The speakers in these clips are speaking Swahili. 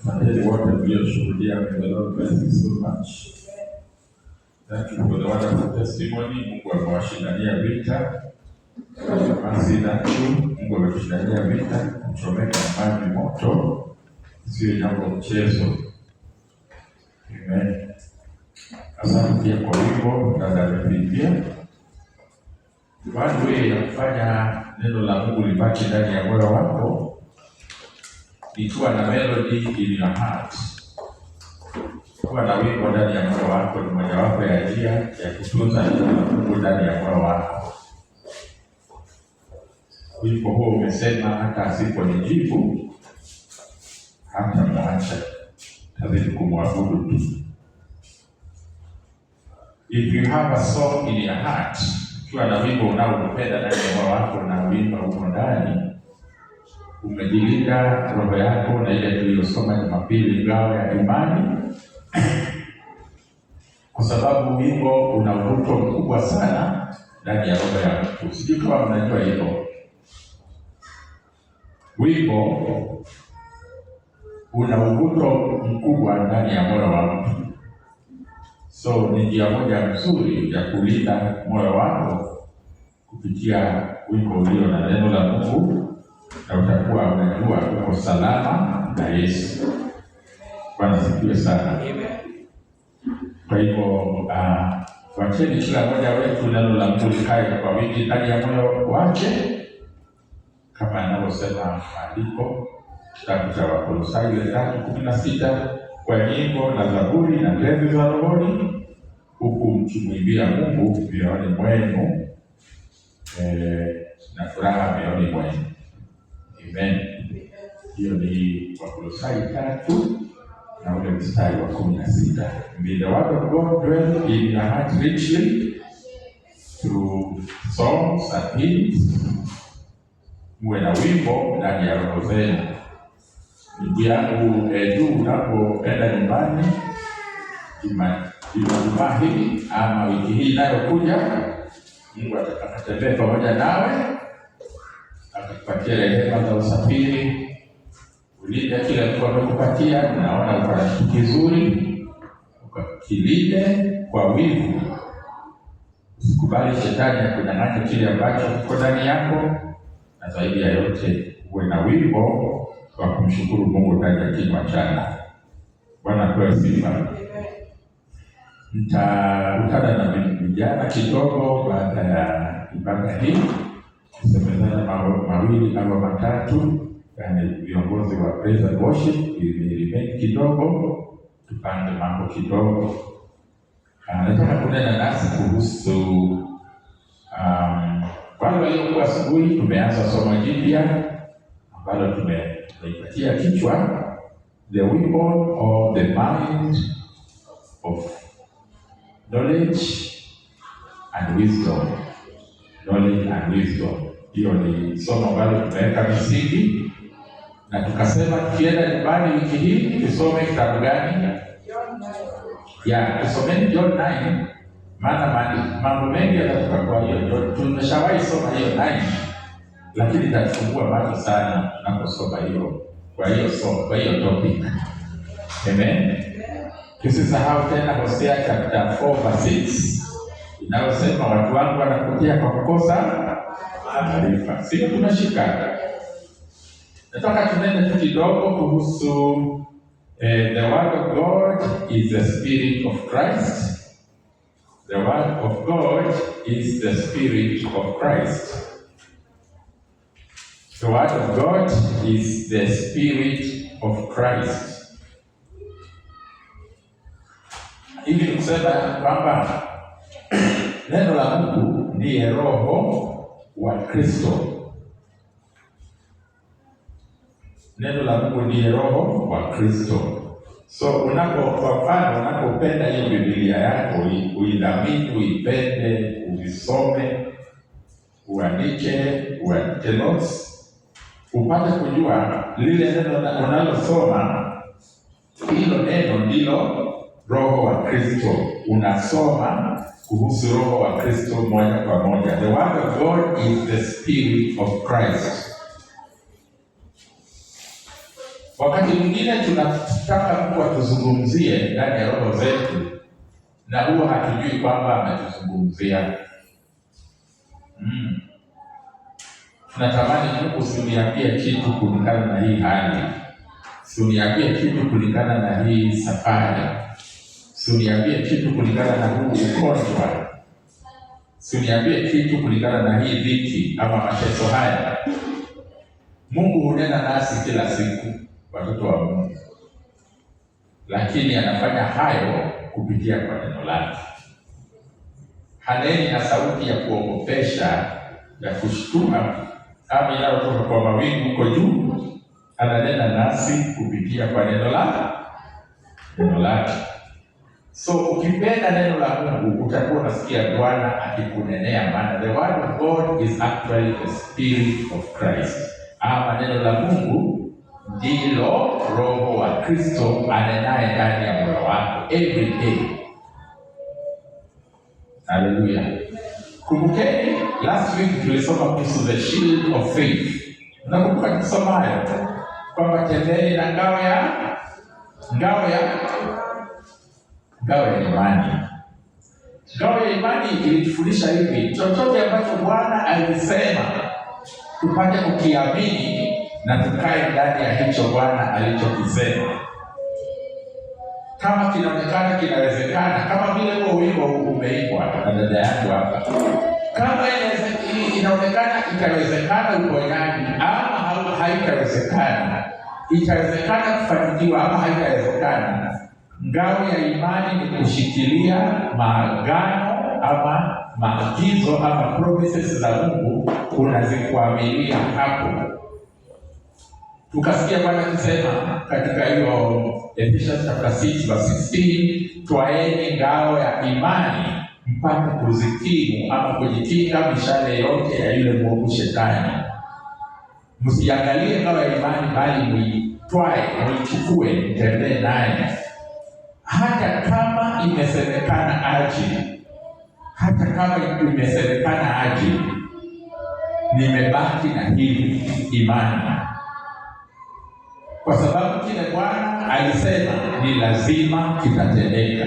Asanteni wote mlioshuhudia. May the Lord bless you so much. Thank you for the wonderful testimony. Mungu amewashindania vita. Basi na Mungu ameshindania vita, kuchomeka maji moto sio jambo mchezo. Amen. Asante pia kwa wimbo dada amepigia. One way ya kufanya neno la Mungu libaki ndani ya moyo wako ni kuwa na melody in your heart. Kuwa na wimbo ndani ya moyo wako ni mojawapo ya njia ya kutunza neno la Mungu ndani ya moyo wako. Wimbo huo umesema hata asiponijibu hata mwacha, tazidi kumwabudu tu. If you have a song in your heart, ukiwa na wimbo unaoupenda ndani ya moyo wako na wimbo huko ndani, umejilinda roho yako na ile tuliyosoma Jumapili, ngao ya imani. Kwa sababu wimbo una mvuto mkubwa sana ndani ya roho yako. Sijui kama mnajua hilo. Wimbo una mvuto mkubwa ndani ya moyo wako. So ni njia moja nzuri ya kulinda moyo wako kupitia wimbo ulio na neno la Mungu, na utakuwa unajua uko salama na Yesu. Bwana asifiwe sana. Kwa hivyo wacheni kila mmoja wetu neno la Mungu likae kwa wingi ndani ya moyo wake, kama anavyosema maandiko kitabu cha Wakolosai 3:16, kwa nyimbo na zaburi na tenzi za rohoni, huku mkimwimbia Mungu mioyoni mwenu na furaha mioyoni mwenu. Amen. Hiyo ni Wakolosai 3 na ule mstari wa 16. May the word of God dwell in your heart richly through songs and hymns. Muwe na wimbo ndani ya roho zenu. Ndugu yangu, unapoenda nyumbani Ijumaa hii ama wiki hii inayokuja, Mungu atakatembea pamoja nawe, atakupatia rehema za usafiri, ulinde kile Mungu amekupatia. Naona uko na kitu kizuri, ukakilinde kwa wivu. Usikubali shetani akunyang'anye kile ambacho kiko ndani yako, na zaidi ya yote uwe na wimbo wa kumshukuru Mungu ndani ya kinywa chako. Bwana apewe sifa. Nitakutana na vijana kidogo baada ya ibada hii, tusemezana mawili au matatu, yani viongozi wa praise and worship ili kidogo tupange mambo kidogo. Nataka kunena nasi kuhusu wale waliokuwa asubuhi. Tumeanza somo jipya ambalo tumeipatia kichwa The Weapon of the Mind of Knowledge and Wisdom. Knowledge and Wisdom. Hiyo ni somo ambalo tumeweka misingi, na tukasema tukienda nyumbani wiki hii tusome kitabu gani? Tusomeni John 9, maana mambo mengi yatatoka kwa hiyo. Tumeshawahi soma hiyo 9, lakini itafungua macho sana tunaposoma hiyo kwa hiyo topic. Amen. Tusisahau tena Hosea chapter 4:6 inayosema watu wangu wanapotea kwa kukosa maarifa. Sio tunashika. Nataka tunene tu kidogo kuhusu the word of God is the spirit of Christ. The word of God is the spirit of Christ. The word of God is the spirit of Christ. Hivi kusema kwamba neno la Mungu ndiye roho wa Kristo. Neno la Mungu ndiye roho wa Kristo. So kwa mfano unapopenda hiyo Biblia yako, uidhamini, uipende, uisome, uandike notes, upate kujua lile neno unalosoma, hilo neno ndilo roho wa Kristo. Unasoma kuhusu roho wa Kristo moja kwa moja. The word of God is the spirit of Christ. Wakati mwingine tunataka Mungu atuzungumzie ndani ya roho zetu, na huwa hatujui kwamba ametuzungumzia. Tunatamani Mungu usiniambie kitu kulingana na hii hali, usiniambie kitu kulingana na hii safari, usiniambie kitu kulingana na huu ugonjwa, usiniambie kitu kulingana na hii dhiki ama mateso haya. Mungu hunena nasi kila siku, watoto wa Mungu, lakini anafanya hayo kupitia kwa neno lake. Haneni na sauti ya kuogopesha, ya kushtua, kama inayotoka kwa mawingu huko juu. Ananena nasi kupitia kwa neno lake. So ukipenda neno la Mungu utakuwa unasikia Bwana akikunenea, maana the word of God is actually the spirit of Christ. Ama neno la Mungu ndilo roho wa Kristo anenaye ndani ya moyo wako every day. Hallelujah. Kumbukeni last week tulisoma kuhusu the shield of faith. Nakumbuka kusoma hayo kwamba tembeni na ngao ya imani. Ngao ya imani ilitufundisha hivi: chochote ambacho Bwana alisema tupate kukiamini na tukae ndani ya hicho Bwana alichokisema. Kama kinaonekana kinawezekana, kama vile huo wimbo umeimbwa na dada yangu hapa, kama inaonekana itawezekana uponyaji ama haitawezekana, itawezekana kufanikiwa ama haitawezekana, ngao ya imani ni kushikilia maagano ama maagizo ama promises za Mungu, unazikuamilia hapo. Tukasikia Bwana akisema katika hiyo Ephesians chapter 6 verse 16, twaeni ngao ya imani mpate kuzikimu ama kujikinga mishale yote ya yule mwovu Shetani. Msiangalie ngao ya imani, bali muitwae, muichukue, mtembee naye. Hata kama imesemekana aje, nimebaki na hii imani, kwa sababu kile Bwana alisema ni lazima kitatendeka.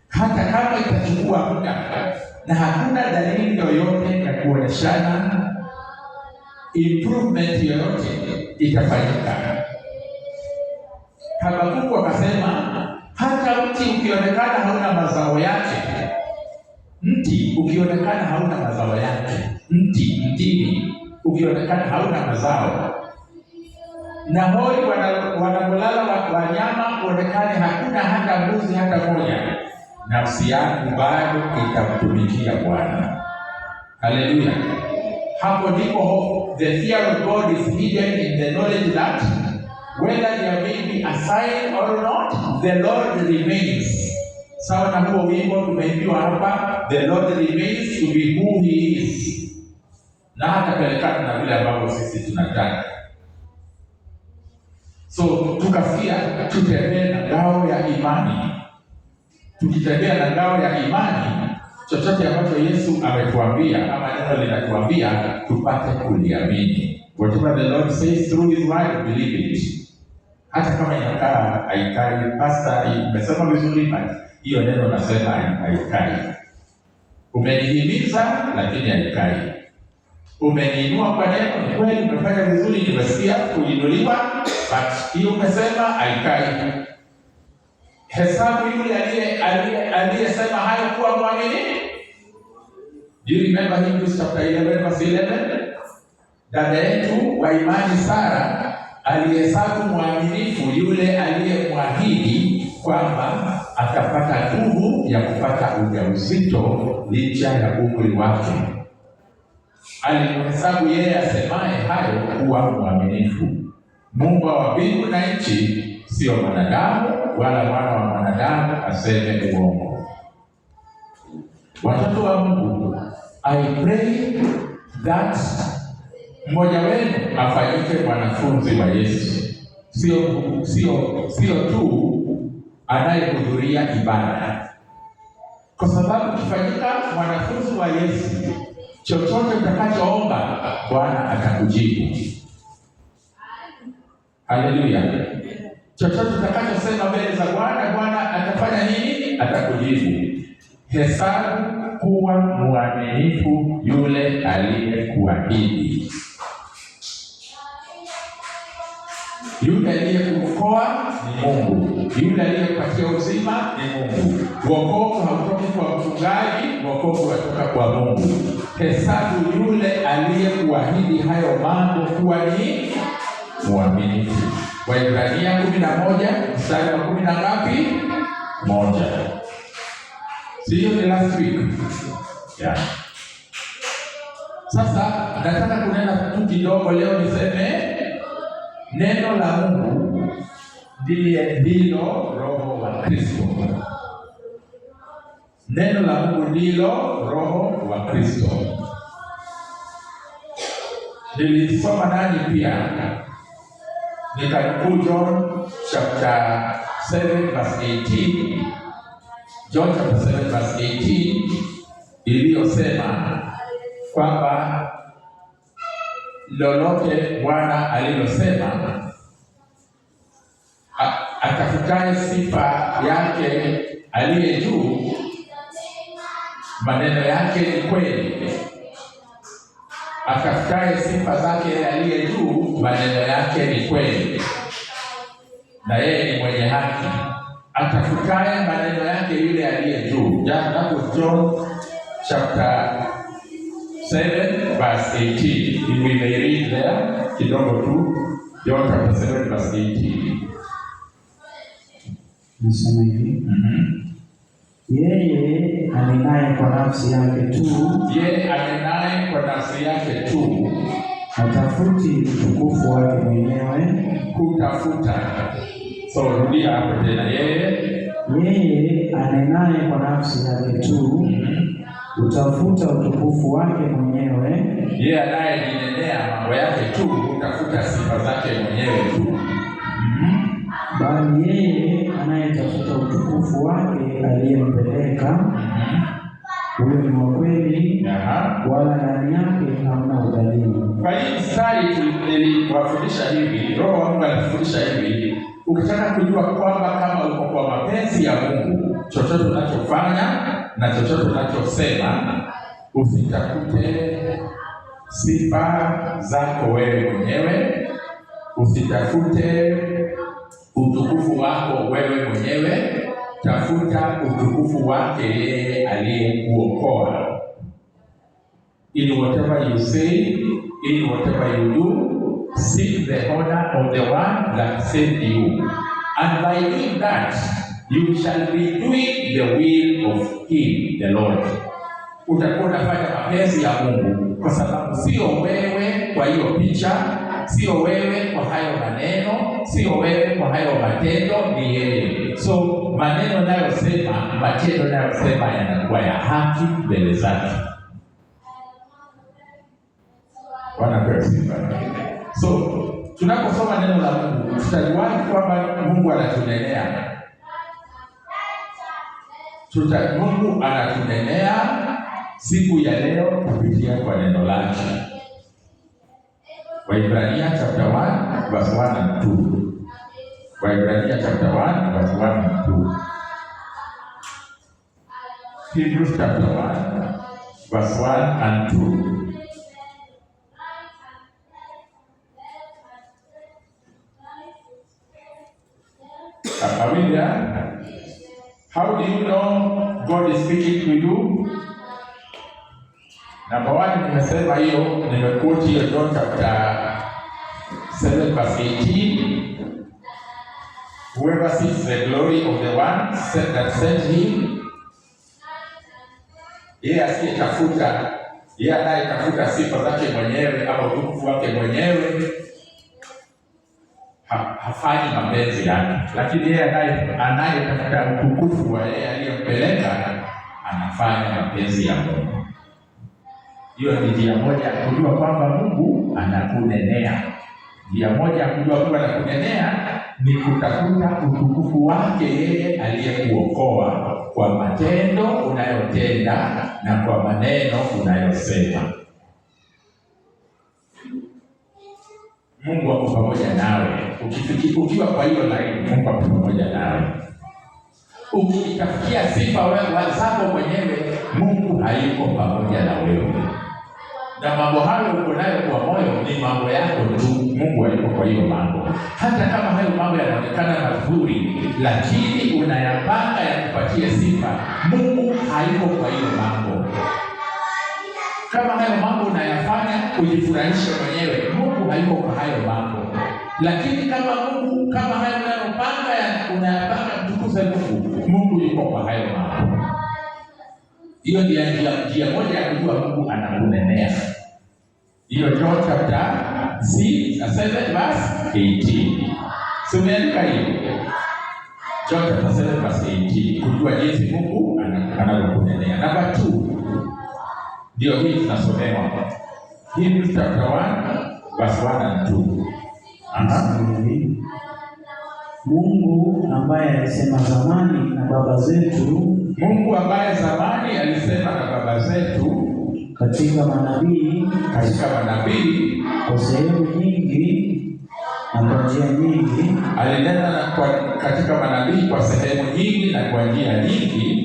Hata kama itachukua muda na hakuna dalili yoyote ya kuoneshana improvement yoyote, itafanyika. Habakuku akasema hata mti ukionekana hauna mazao yake, mtini ukionekana hauna mazao, na hoi wanapolala wanyama kuonekane hakuna hata mbuzi hata moja, nafsi yangu bado itamtumikia Bwana. Haleluya. Hapo ndipo the fear of God is hidden in the knowledge that whether there may be a sign or not, the Lord remains. Sawa na huo wimbo tumeimbiwa hapa, the Lord remains to be who he is, na hata pelekana na vile ambavyo sisi tunataka. So tukasikia tutembee na ngao ya imani. Tukitembea na ngao ya imani, chochote ambacho Yesu ametuambia ama neno linatuambia tupate kuliamini. Whatever the Lord says through his word, believe it. Hata kama inakaa haikai, pastor umesema vizuri, but hiyo neno nasema haikai. Umenihimiza lakini haikai. Umeniinua kwa neno, kweli umefanya vizuri, nimesikia kuinuliwa, but hiyo umesema haikai. Hesabu yule aliyesema hayo kuwa mwamini. Do you remember Hebrews chapter 11 verse 11? Dada yetu wa imani Sara alihesabu mwaminifu yule aliyemwahidi kwamba atapata nguvu ya kupata ujauzito licha ya umri wake. Alimhesabu yeye asemaye hayo kuwa mwaminifu. Mungu wa mbingu na nchi, sio mwanadamu wala mwana wa mwanadamu aseme uongo. Watoto wa Mungu, I pray that mmoja wenu afanyike mwanafunzi wa Yesu. Sio tu anayehudhuria ibada. Kwa sababu ukifanyika mwanafunzi wa Yesu, chochote utakachoomba Bwana atakujibu. Haleluya. Chochote utakachosema mbele za Bwana, Bwana atafanya nini? Atakujibu. Hesabu kuwa mwaminifu yule aliyekuahidi. Yule aliyekuokoa ni Mungu. Yule aliyekupatia uzima ni Mungu. Wokovu hautoki kwa mchungaji, wokovu unatoka kwa Mungu. Hesabu yule aliyekuahidi hayo mambo kuwa ni mwaminifu. Waebrania 11 mstari wa 10 na ngapi? 1. Sio ni last week. Yeah. Sasa nataka kunena kitu kidogo leo, niseme neno la Mungu ndilo roho wa Kristo. Neno la Mungu ndilo roho wa Kristo. Nilisoma nani pia? Nikanukuu John chapter 7 verse 18. John chapter 7 verse 18 iliyosema kwamba lolote Bwana alilosema, atafutaye sifa yake aliye juu, maneno yake ni kweli. Atafutaye sifa zake aliye juu, maneno yake ni kweli, na yeye ni mwenye haki. Atafutaye maneno yake yule aliye juu. That's John chapter 7 verse 18. If we may read there kidogo tu, John chapter 7 verse 18. Nasema hivi. Yeye anenaye kwa nafsi yake tu, hatafuti utukufu wake mwenyewe. Kutafuta. So rudia hapo tena. Yeye anenaye kwa nafsi yake tu, utafuta utukufu wake mwenyewe. Yeye anayejinenea mambo yake tu, utafuta sifa zake mwenyewe tu. Bali yeye anayetafuta utukufu wake aliyempeleka, huyo ni wa kweli, wala ndani yake hamna udhalimu. Kwa hii mstari niliwafundisha hivi, Roho wa Mungu alifundisha hivi, ukitaka kujua kwamba kama uko kwa mapenzi ya Mungu, chochote unachofanya na chochote unachosema, usitafute sifa zako wewe mwenyewe, usitafute utukufu wako wewe mwenyewe, tafuta utukufu wake yeye aliyekuokoa. In whatever you say, in whatever you do, seek the honor of the one that saved you. And by doing that, you shall be doing the will of him, the Lord. Utakuwa unafanya mapenzi ya Mungu, kwa sababu sio wewe kwa hiyo picha, sio wewe kwa hayo maneno, sio wewe kwa hayo matendo, ni yeye. So maneno nayosema, matendo nayosema yanakuwa ya haki mbele zake. So tunaposoma neno la Mungu, tutajuaje kwamba Mungu anatunenea? Mungu anatunenea siku ya leo kupitia kwa neno lake. Waebrania chapter 1 verse 1 and 2. Waebrania chapter 1 verse 1 and 2. Hebrews chapter 1 verse 1 and 2. Are we there? How do you know God is speaking to you? Number 1, nimesema hiyo, nimekoti hiyo John chapter 7 verse 18. Whoever seeks the glory of the one that sent him, yeye asiyetafuta, yeye anayetafuta sifa zake mwenyewe ama utukufu wake mwenyewe, hafanyi mapenzi yake. Lakini yeye anayetafuta utukufu wa yeye aliyempeleka, anafanya mapenzi ya Mungu. Hiyo ni njia moja ya kujua kwamba Mungu anakunenea. Njia moja ya kujua kwamba anakunenea ni kutafuta utukufu wake yeye aliyekuokoa kwa matendo unayotenda na kwa maneno unayosema. Mungu ako pamoja nawe. Ukiwa kwa hiyo laini, Mungu ako pamoja nawe. Ukitafutia sifa wewe zako mwenyewe, Mungu hayuko pamoja na wewe. Na mambo hayo uko nayo kwa moyo ni mambo yako tu, Mungu hayuko kwa hiyo mambo. Hata kama hayo mambo yanaonekana mazuri, lakini unayapanga yakupatie sifa, Mungu hayuko kwa hiyo mambo. Kama hayo mambo unayafanya kujifurahisha mwenyewe, Mungu hayuko kwa hayo mambo. Lakini kama hayo unayopanga unayapanga mtukuze Mungu, Mungu yuko kwa hayo mambo. Hiyo ndio njia moja ya kujua Mungu anakunenea. Hiyo John chapter 7 verse 18. Tumeandika hiyo. John chapter 7 verse 18. Kujua jinsi Mungu anakunenea. Number 2. Ndio hii tunasomewa. Hebrews chapter 1 verse 1 and 2. Mungu ambaye alisema zamani na baba zetu, katika manabii, kwa sehemu nyingi na kwa njia nyingi, alinena katika manabii kwa sehemu nyingi na kwa njia nyingi.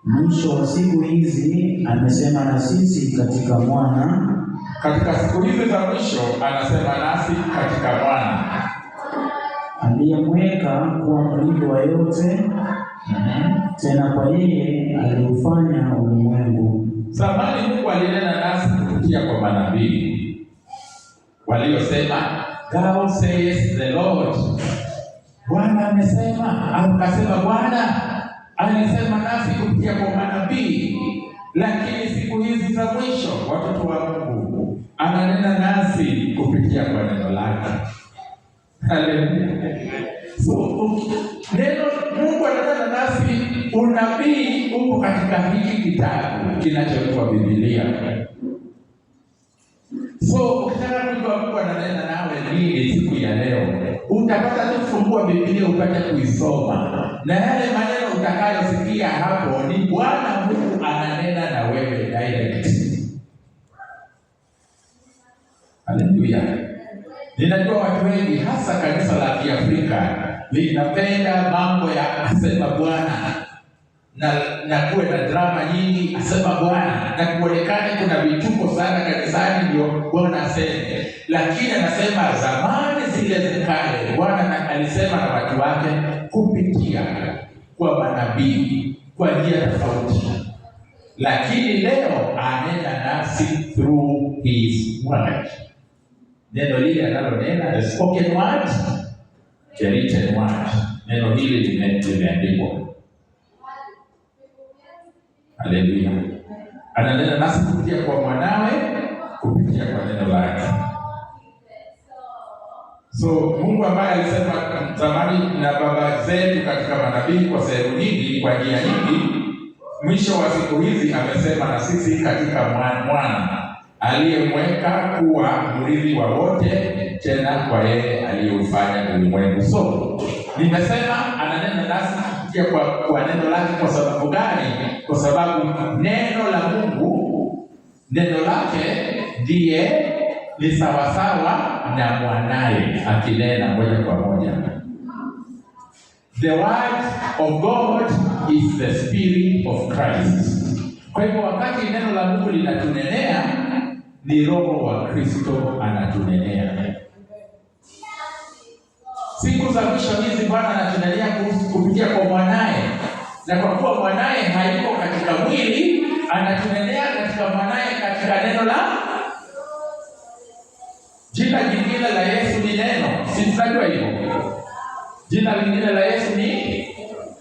Mwisho wa siku hizi amesema na sisi katika mwana. Katika siku hizi za mwisho anasema nasi katika mwana, aliyemweka kuwa mrithi wa yote. Tena kwa yeye aliufanya ulimwengu. Zamani Mungu alinena nasi kupitia kwa manabii waliosema, God says the Lord. Bwana amesema, akasema Bwana alisema nasi kupitia kwa manabii. Lakini siku hizi za mwisho, watoto wa Mungu ananena nasi kupitia kwa neno lake. Haleluya. So, neno Mungu ananena nasi, unabii uko katika hiki kitabu kinachoitwa Biblia. So, ukitaka kujua Mungu ananena nawe nini siku ya leo, utapata tu kufungua Biblia upate kuisoma. Na yale maneno utakayosikia hapo ni Bwana Mungu ananena na wewe direct. Haleluya. Ninajua watu wengi hasa kanisa la Kiafrika linapenda mambo ya asema Bwana na kuwe na drama nyingi, asema Bwana, na kuonekane kuna vituko sana kanisani ndio Bwana aseme. Lakini anasema zamani zile za kale Bwana alisema na watu wake kupitia kwa manabii kwa njia tofauti. Lakini leo anena nasi through his word. Neno lile analonena, the spoken word, the written word. Neno hili limeandikwa. Haleluya. Ananena nasi kupitia kwa mwanawe, kupitia kwa neno lake. So Mungu ambaye alisema zamani na baba zetu katika manabii kwa sehemu nyingi, kwa njia nyingi, mwisho wa siku hizi amesema na sisi katika mwana aliyemweka kuwa mrithi wa wote, tena kwa yeye aliyeufanya ulimwengu. So nimesema ananena nasi kupitia kwa neno lake. Kwa sababu gani? Kwa sababu neno la Mungu, neno lake ndiye ni sawasawa na mwanaye akinena moja kwa moja. The word of God is the spirit of Christ. Kwa hivyo wakati neno la Mungu linatunenea, ni Roho wa Kristo anatunenea. Siku za mwisho hizi Bwana anatunenea kupitia kwa mwanaye, na kwa kuwa mwanaye hayuko katika mwili, anatunenea katika mwanaye katika neno la. Jina jingine la Yesu ni neno. Si tunajua hivyo? Jina lingine la Yesu ni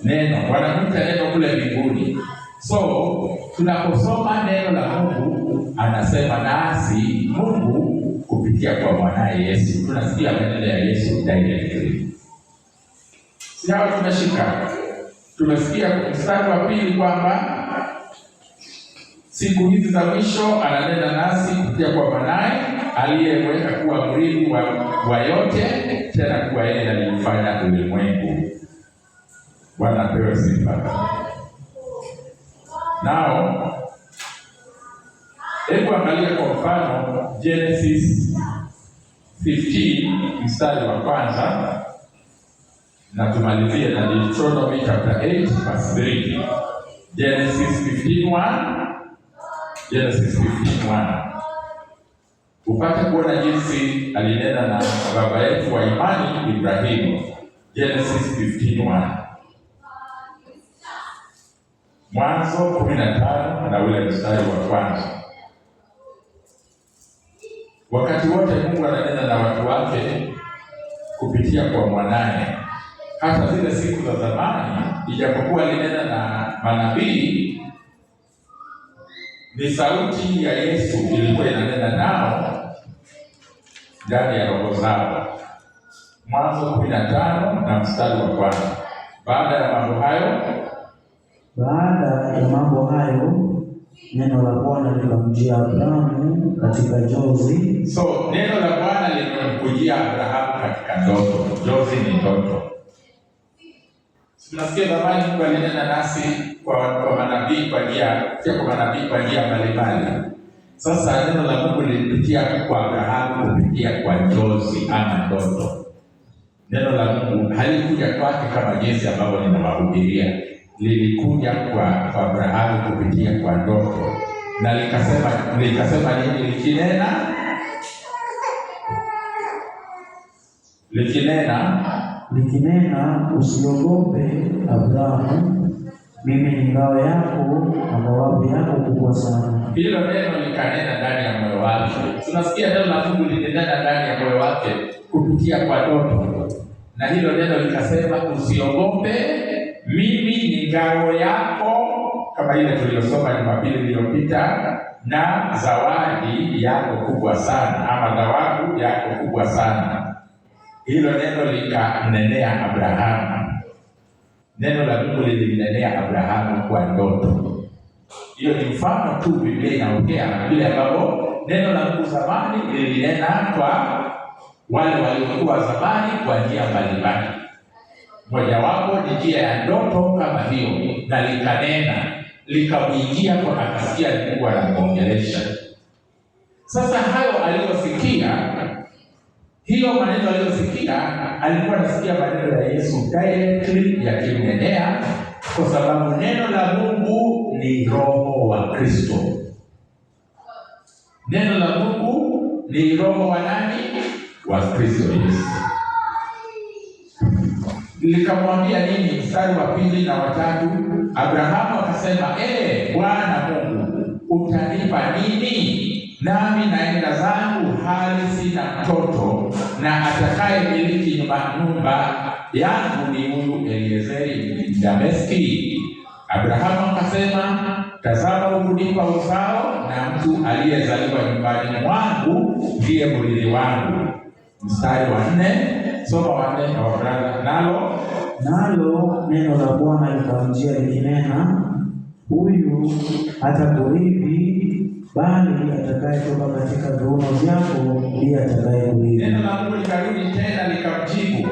neno. Wanamuita neno kule mbinguni. So, tunaposoma neno la Mungu, anasema nasi Mungu kupitia kwa mwanaye Yesu. Tunasikia maneno ya Yesu directly. Si hawa tunashika. Tumesikia mstari wa pili kwamba siku hizi za mwisho ananena nasi kupitia kwa mwanaye aliyemweka kuwa mrithi wa yote, tena kuwa yeye alifanya ulimwengu. Bwana apewe sifa. Now, hebu angalia kwa mfano Genesis 15 mstari wa kwanza na tumalizie na Deuteronomy chapter 8 verse 3. Genesis 15:1. Genesis 15:1. Upate kuona jinsi alinena na baba yetu wa imani Ibrahimu. Genesis 15:1. Mwanzo 15 na ule mstari wa kwanza. Wakati wote Mungu ananena na watu wake kupitia kwa mwanae. Hata zile siku za zamani, ijapokuwa alinena na manabii, ni sauti ya Yesu ilikuwa inanena nao ndani ya roho zao. Mwanzo 15 na mstari wa kwanza. Baada ya mambo hayo neno la Bwana likamjia Abrahamu katika njozi. So neno la Bwana likamkujia Abrahamu katika ndoto. Njozi ni ndoto. Tunasikia zamani Mungu alinena nasi kwa manabii kwa njia mbalimbali. Sasa neno la Mungu lilipitia kwa Abrahamu kupitia kwa njozi ama ndoto. Neno la Mungu halikuja kwake kama jinsi ambavyo ninawahubiria. Lilikuja kwa Abrahamu kupitia kwa ndoto. Na likasema nini? Likinena, usiogope Abrahamu, mimi ni ngao yako na mawavu yako kubwa sana. Hilo neno likanena ndani ya moyo wake. Tunasikia neno la Mungu likinena ndani ya moyo wake kupitia kwa ndoto. Na hilo neno likasema, usiogope, mimi ni ngao yako, kama ile tuliyosoma Jumapili iliyopita, na zawadi yako kubwa sana, ama thawabu yako kubwa sana. Hilo neno likamnenea Abrahamu. Neno la Mungu lilimnenea Abrahamu kwa ndoto. Hiyo ni mfano tu, Biblia inaongea vile ambavyo neno la Mungu zamani lilinena kwa wale waliokuwa zamani kwa njia mbalimbali. Mojawapo ni njia ya ndoto kama hiyo, na likanena, likamwingia kwa akasikia Mungu anamuongelesha. Sasa hayo aliyosikia, hiyo maneno aliyosikia, alikuwa anasikia maneno ya Yesu directly yakimnenea, kwa sababu neno la Mungu ni roho wa Kristo. Neno la Mungu ni roho wa nani? Wa Kristo Yesu. Likamwambia nini? Mstari wa 2 na 3. Abrahamu akasema, Bwana Mungu, utanipa nini? Nami naenda zangu hali sina mtoto, na atakaye miliki nyumba yangu ni huyu Eliezeri Mdameski. Abrahamu akasema, tazama, ukunipa uzao, na mtu aliyezaliwa nyumbani mwangu ndiye mrithi wangu. Mstari wa 4, soma wa 4 na wa 5. Nalo neno la Bwana likamjia likinena, huyu hatakurithi, bali atakayetoka katika viuno vyako ndiye atakayekurithi. Neno la Mungu likarudi tena likamjibu.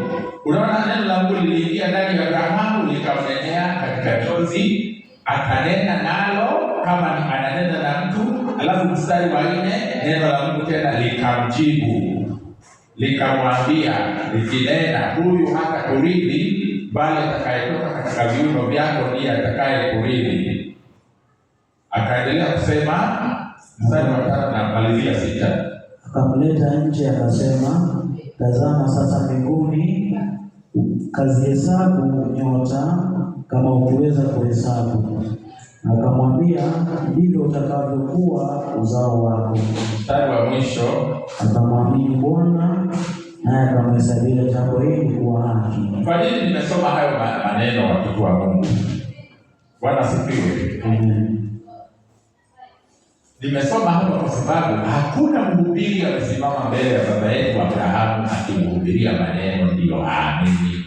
Unaona, neno la Mungu liliingia ndani ya Abrahamu, likamnenea katika njozi, akanena nalo kama ni ananena na mtu. Alafu mstari wa 4, neno la Mungu tena likamjibu, likamwambia likinena, huyu hatakurithi, bali atakayetoka katika viuno vyako ndiye atakayekurithi. Akaendelea kusema mstari wa 5 na malizia 6. Akamleta nje akasema, tazama sasa mbinguni, kazihesabu nyota kama ukiweza kuhesabu. Akamwambia, ndivyo utakavyokuwa uzao wako. Mstari wa mwisho, akamwamini Bwana, naye akamhesabia jambo hili kuwa haki. Kwa nini nimesoma hayo maneno, watoto wa Mungu? Bwana asifiwe. Amen. Nimesoma hapo kwa sababu hakuna mhubiri amesimama mbele ya baba yetu Abrahamu akimhubiria maneno ndiyo aamini,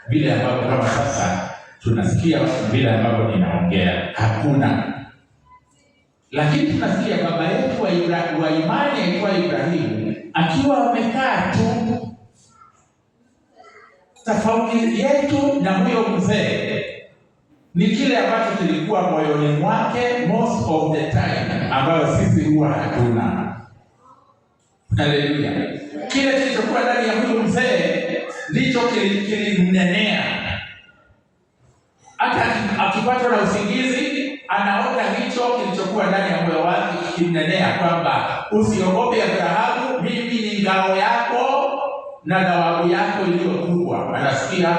vile ambavyo kama sasa tunasikia vile ambavyo ninaongea. Hakuna. Lakini tunasikia baba yetu wa imani aitwa Ibrahimu akiwa amekaa tu. Tofauti yetu na huyo mzee ni kile ambacho kilikuwa moyoni mwake most of the time, ambayo sisi huwa hatuna. Haleluya. kile kilichokuwa ndani ya huyo mzee ndicho kilimnenea. Hata akipatwa na usingizi, anaota hicho kilichokuwa ndani ya moyo wake kimnenea kwamba usiogope Abrahamu, mimi ni ngao yako na thawabu yako iliyo kubwa. Anasikia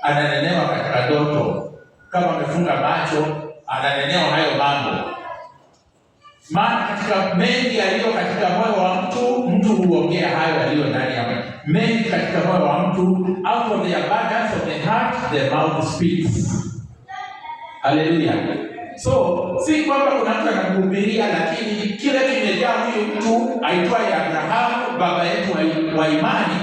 ananenewa katika ndoto, kama amefunga macho ananenewa hayo mambo. Maana katika mengi yaliyo katika moyo wa mtu huongea hayo yaliyo ndani ya moyo. Mengi katika moyo wa mtu, out of the abundance of the heart the mouth speaks. Haleluya. So si kwamba kuna mtu anakuhubiria, lakini kile kimejaa huyu mtu aitwaye Abrahamu, baba yetu wa imani,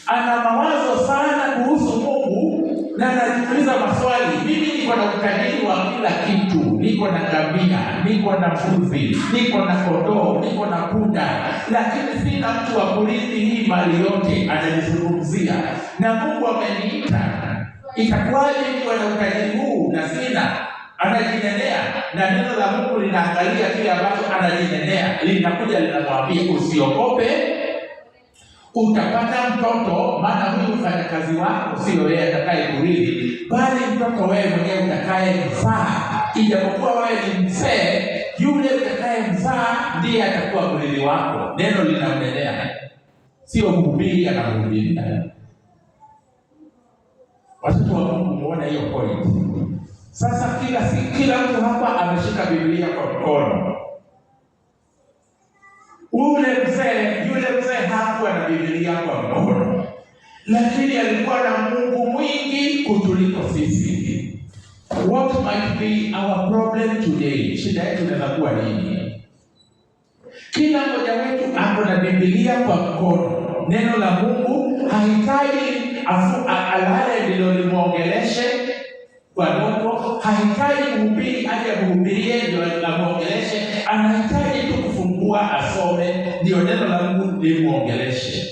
ana mawazo sana kuhusu Mungu na anajiuliza maswali. Mimi niko na utajiri wa kila kitu, niko na ngamia, niko na mbuzi, niko na kondoo, niko na punda, lakini sina mtu wa kurithi hii mali yote. Anajizungumzia, na Mungu ameniita, itakuwaje nikiwa na utajiri huu na sina? Anajinenea, na neno la Mungu linaangalia kile ambacho anajinenea, linakuja linamwambia usiogope, utapata mtoto, maana huyu mfanyakazi wako sio yeye atakaye kurithi, bali mtoto wewe mwenyewe utakaye mzaa. Ijapokuwa wewe ni mzee, yule utakaye mzaa ndiye atakuwa kurithi wako. Neno linamnenea, sio mhubiri anamhubiria. Watoto wa Mungu, muone hiyo point. Sasa kila mtu hapa ameshika Biblia kwa mkono. Yule mzee hakuwa na Biblia kwa mkono, lakini alikuwa na Mungu mwingi kutuliko sisi. What might be our problem today? Shida yetu inaweza kuwa nini? Kila mmoja wetu ako na Biblia kwa mkono. Neno la Mungu hahitaji alale ndilo limuongeleshe kwa ndoto, hahitaji mhubiri aje kuhubirie ndio amuongeleshe, anahitaji tu kufungua asome ndio neno la Mungu limuongeleshe.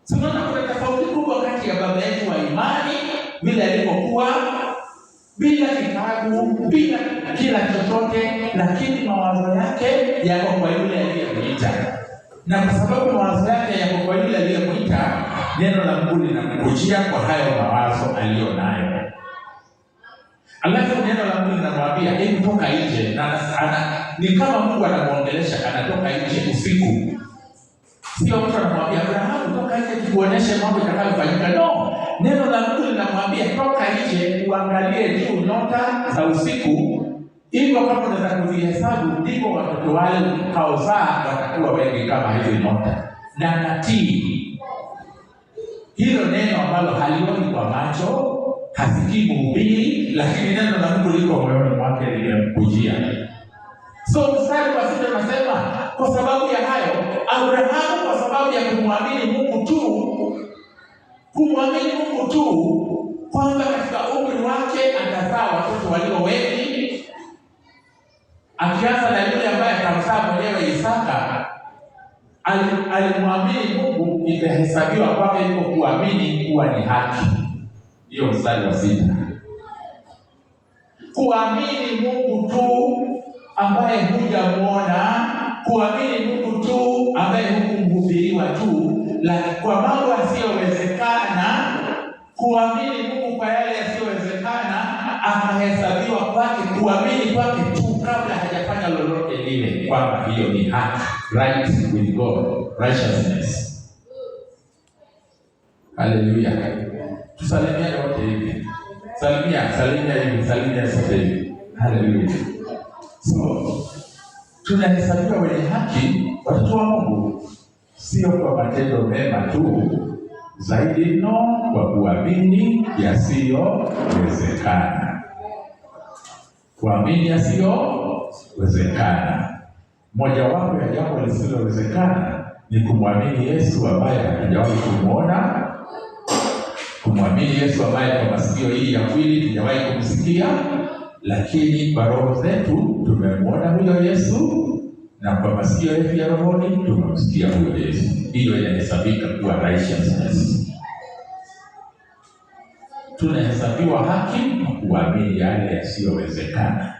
Tunaona kuna tofauti kubwa kati ya baba yetu wa imani vile alivyokuwa bila kitabu, bila kila chochote, lakini mawazo yake yako kwa yule aliyemwita. Na kwa sababu mawazo yake yako kwa yule aliyemwita, neno la Mungu linamkujia kwa hayo mawazo aliyo nayo. Alafu neno la Mungu linamwambia hebu toka nje, na ni kama Mungu anamuongelesha, anatoka nje usiku. Sio mtu anamwambia Abrahamu toka nje tukuoneshe mambo yatakayofanyika. No, neno la Mungu linamwambia toka nje uangalie juu nyota za usiku. Hivyo kama unaweza kuzihesabu, ndipo watoto wale utakaozaa watakuwa wengi kama hizo nyota. Na natii hilo neno ambalo halioni kwa macho, hasikii mhubiri, lakini neno la Mungu liko moyoni mwake, limemkujia. So mstari wa 6 unasema kwa sababu ya hayo Abrahamu, kwa sababu ya kumwamini Mungu tu kwamba katika umri wake atazaa watoto walio wengi, akianza na yule ambaye atamzaa mwenyewe Isaka, alimwamini Mungu, ikahesabiwa kwake yuko kuamini kuwa ni haki. Hiyo mstari wa 6. Kuamini Mungu tu ambaye hujamuona, kuamini Mungu tu ambaye hukumhubiriwa tu, la kwa mambo yasiyowezekana, kuamini Mungu kwa yale yasiyowezekana, akahesabiwa kwake kuamini kwake tu kabla hajafanya lolote lile, kwamba hiyo ni haki, right with God, righteousness. Haleluya. Tusalimia wote hivi. Salimia sote hivi. Haleluya. So, tunahesabiwa wenye haki watoto wa Mungu, sio kwa matendo mema tu, zaidi mno kwa kuamini yasiyowezekana. Kuamini yasiyowezekana. Mojawapo ya jambo lisilowezekana ni kumwamini Yesu ambaye hatujawahi kumwona, kumwamini Yesu ambaye kwa masikio hii ya mwili tujawahi kumsikia, lakini kwa roho zetu tumemwona huyo Yesu, na kwa masikio yetu ya rohoni tumemsikia huyo Yesu. Hiyo inahesabika kuwa righteousness. Tunahesabiwa haki kwa kuamini yale yasiyowezekana.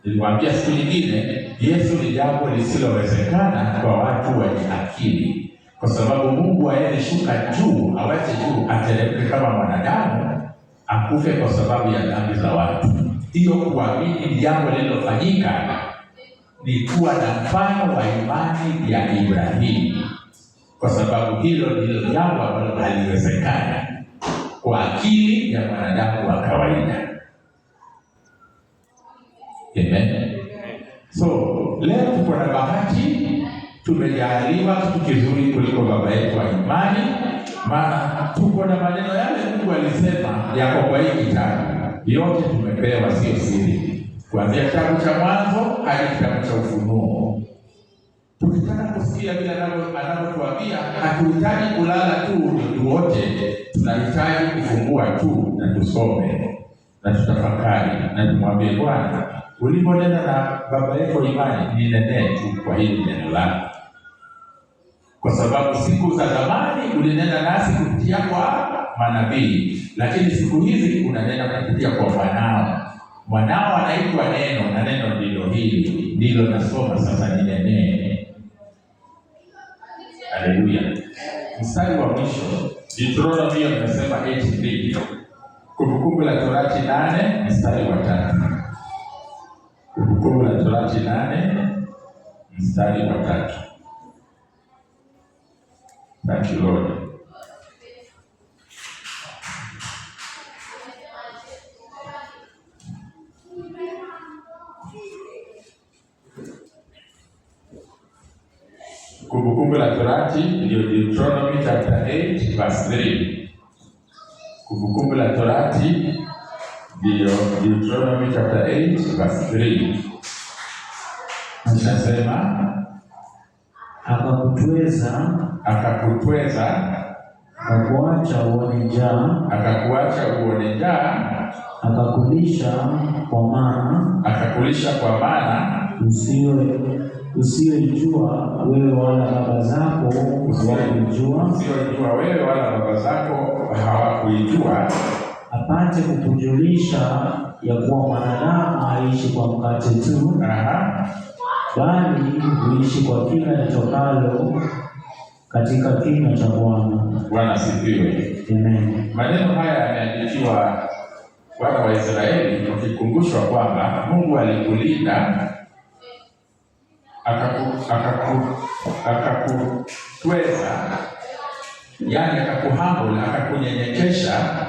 Niliwaambia siku nyingine, Yesu ni jambo lisilowezekana kwa watu wenye akili, kwa sababu Mungu alishuka juu, awache juu, ateremke kama mwanadamu, akufe kwa sababu ya dhambi za watu. Hiyo kuamini ni jambo lililofanyika, ni kuwa na mfano wa imani ya Ibrahimu, kwa sababu hilo ndilo jambo ambalo haliwezekana kwa akili ya mwanadamu wa kawaida. Amen. So leo tuko na bahati, tumejaliwa kitu kizuri kuliko baba yetu wa imani, maana tuko na maneno yale Mungu alisema yako kwa hii kitabu. Yote tumepewa, sio siri, kuanzia kitabu cha Mwanzo hadi kitabu cha Ufunuo. Tukitaka kusikia vile anavyotuambia, hatuhitaji kulala tu ndio wote, tunahitaji kufungua tu na tusome na tutafakari na tumwambie Bwana, uliponena na baba yetu imani, ninenee tu kwa hili neno lako, kwa sababu siku za zamani ulinena nasi kupitia kwa manabii, lakini siku hizi unanena kupitia kwa mwanao. Mwanao anaitwa Neno, na neno ndilo hili, ndilo nasoma sasa, ninenee. Haleluya. Mstari wa mwisho, Deuteronomy inasema 8:3. Kumbukumbu la Torati 8 mstari wa 3. Kumbukumbu la Torati 8 mstari wa 3. Thank you Lord. Kumbukumbu la Torati ndio Deuteronomy chapter 8 verse 3. Kumbukumbu la Torati ndio Deuteronomy chapter 8 verse 3. Nasema akakutweza, akakuacha uone njaa, akakulisha kwa mana, usiyojua wewe wala baba zako hawakuijua, apate kukujulisha ya kuwa mwanadamu haishi kwa mkate tu, bali huishi kwa kila litokalo katika kinywa cha Bwana. Bwana asifiwe. Amen. Maneno haya yameandikiwa wana wa Israeli wakikumbushwa kwamba Mungu alikulinda, akakutweza, yani akakuhumble, akakunyenyekesha.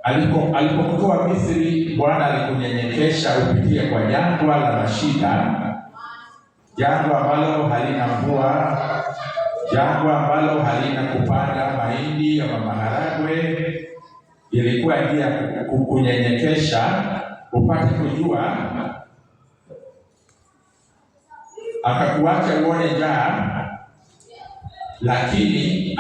Alipokutoa Misri, Bwana alikunyenyekesha upitie kwa jangwa la mashida, jangwa ambalo halina mvua, jangwa ambalo halina kupanda mahindi ama maharagwe. Ilikuwa njia ya kukunyenyekesha upate kujua. Akakuacha uone njaa, lakini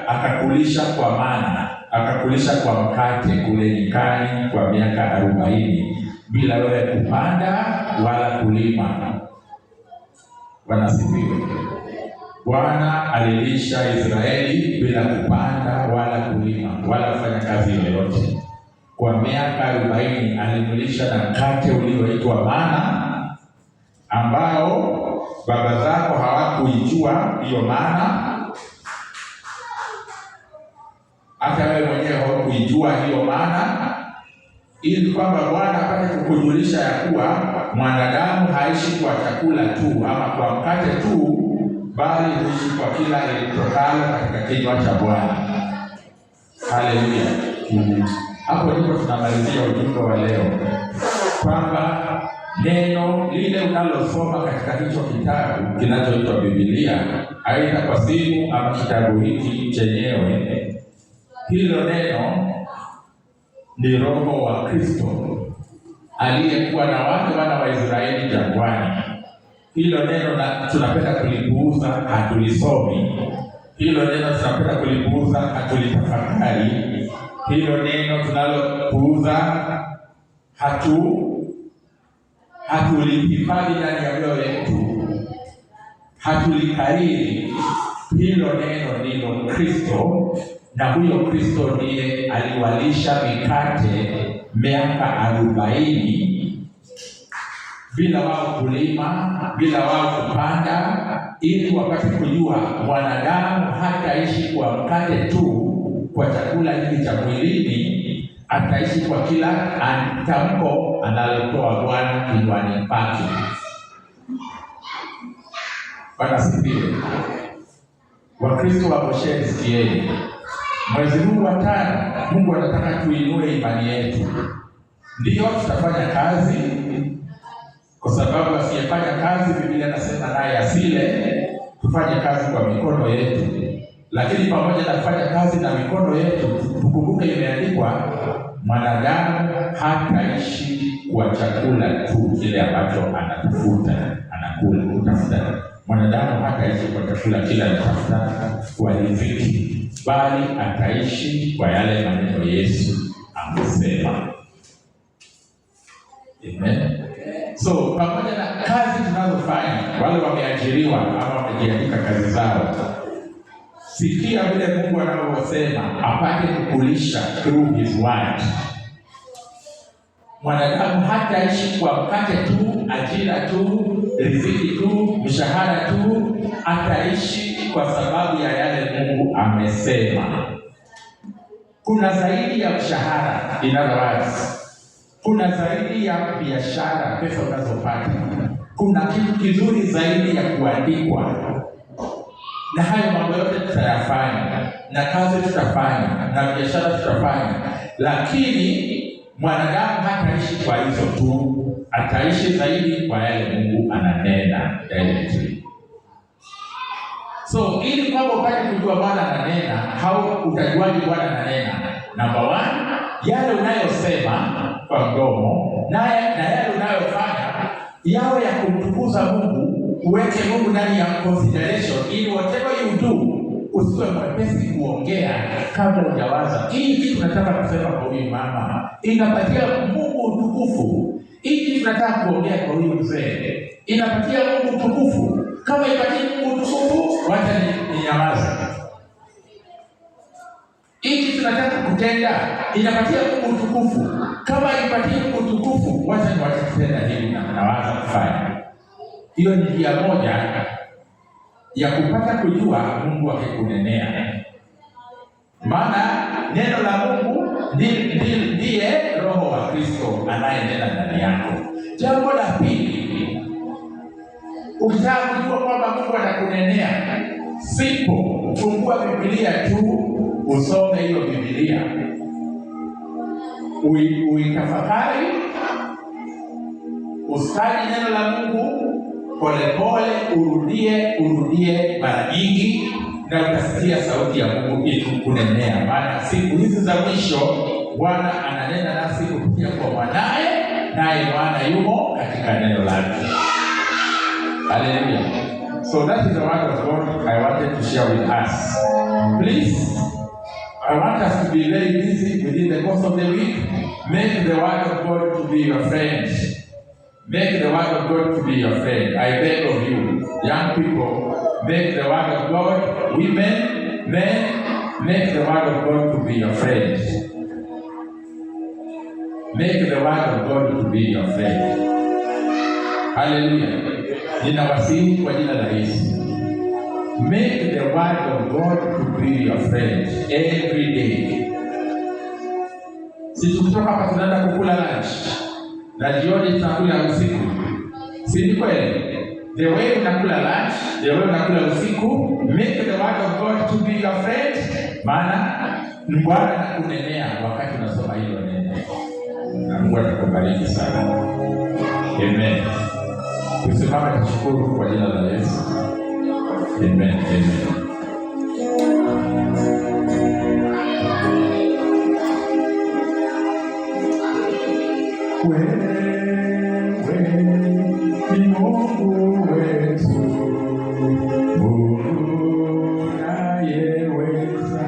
akakulisha kwa mana, akakulisha kwa mkate kule nyikani kwa miaka 40 bila wewe kupanda wala kulima. Bwana asifiwe. Bwana alilisha Israeli bila kupanda wala kulima wala kufanya kazi yoyote. Kwa miaka 40 alimlisha na mkate ulioitwa mana, ambao baba zako hawakuijua hiyo mana. Hata wewe mwenyewe hawakuijua hiyo mana, ili kwamba Bwana apate kukujulisha ya kuwa mwanadamu haishi kwa chakula tu ama kwa mkate tu, bali huishi kwa kila litokalo katika kinywa cha Bwana. Haleluya. Hapo ndipo tunamalizia ujumbe wa leo, kwamba neno lile unalosoma katika hicho kitabu kinachoitwa Biblia, aidha kwa simu ama kitabu hiki chenyewe, hilo neno ni Roho wa Kristo aliyekuwa na wana wa Israeli jangwani. Hilo neno tunapenda kulipuuza, hatulisomi. Hilo neno tunapenda kulipuuza, hatulitafakari. Hilo neno tunalopuuza, hatulihifadhi ndani ya mioyo yetu, hatulikariri. Hilo neno ndilo Kristo, na huyo Kristo ndiye aliwalisha mikate miaka 40 bila wao kulima, bila wao kupanda, ili wapate kujua mwanadamu hataishi kwa mkate tu, kwa chakula hiki cha mwilini, ataishi kwa kila tamko analotoa Bwana kinywani pake. Bwana sifiwe. Wakristo wa Mosheni, sikieni. Mwezi huu wa 5 Mungu anataka tuinue imani yetu. Ndiyo tutafanya kazi, kwa sababu asiyefanya kazi Biblia inasema naye asile. Tufanye kazi kwa mikono yetu, lakini pamoja na kufanya kazi na mikono yetu, tukumbuke imeandikwa mwanadamu hataishi kwa chakula tu kile ambacho anatafuta, anakula, utafuta. Mwanadamu hataishi kwa chakula kile anatafuta kwa riziki, bali ataishi kwa yale maneno Yesu amesema. Amen. So pamoja na kazi tunazofanya, wale wameajiriwa ama wamejiandika kazi zao, sikia vile Mungu anavyosema apate kukulisha through his word. Mwanadamu hataishi kwa mkate tu, ajira tu, riziki tu, mshahara tu. Ataishi kwa sababu ya yale Mungu amesema. Kuna zaidi ya mshahara, in other words. Kuna zaidi ya biashara, pesa unazopata. Kuna kitu kizuri zaidi ya kuandikwa. Na hayo mambo yote tutayafanya, na kazi tutafanya, na biashara tutafanya. Lakini mwanadamu hataishi kwa hizo tu, ataishi zaidi kwa yale Mungu ananena directly. So ili kwamba upate kujua Bwana ananena, hau utajuaje Bwana ananena? Number 1, yale unayosema kwa mdomo na yale unayofanya yawe ya kumtukuza Mungu. Uweke Mungu ndani ya consideration, ili whatever you do usiwe mwepesi kuongea kabla hujawaza. Hii kitu nataka kusema kwa huyu mama, inapatia Mungu utukufu. Hii kitu nataka kuongea kwa huyu mzee, inapatia Mungu utukufu. Kama ipatie Mungu utukufu, wacha ninyamaze. Hii kitu nataka kutenda, inapatia Mungu utukufu. Kama ipatie Mungu utukufu, wacha niwache kutenda hili na nawaza kufanya. Hiyo ni njia moja ya kupata kujua Mungu akikunenea. Maana neno la Mungu ndiye Roho wa Kristo anayenena ndani yako. Jambo la pili, ukitaka kujua kwamba Mungu anakunenea, sipo fungua Biblia tu, usome hiyo Biblia, uitafakari, ustadi neno la Mungu polepole, urudie mara nyingi, na utasikia sauti ya Mungu ikikunenea. Maana siku hizi za mwisho Bwana ananena nasi kupitia kwa mwanaye, naye mwana yumo katika neno lake. Hallelujah. So that is the word of God I wanted to share with us. Please, I want us to be very busy within the course of the week. Make the word of God to be your friend. Make the word of God to be your friend. I beg of you, young people, make the word of God. Women, men, make the word of God to be your friend. Make the word of God to be your friend. Hallelujah. Ninawasihi kwa jina la Yesu. Make the word of God to be your friend every day. Sisi kutoka hapa tunaenda kukula lunch, na jioni tunakula usiku. Si ni kweli? The way unakula lunch, the way unakula usiku, make the word of God to be your friend. Maana Bwana anakunenea wakati unasoma hilo neno. Na Mungu atakubariki sana. Amen. Tusimame tushukuru kwa jina la Yesu. Amen. Amen. Mungu wetu, Mungu anayeweza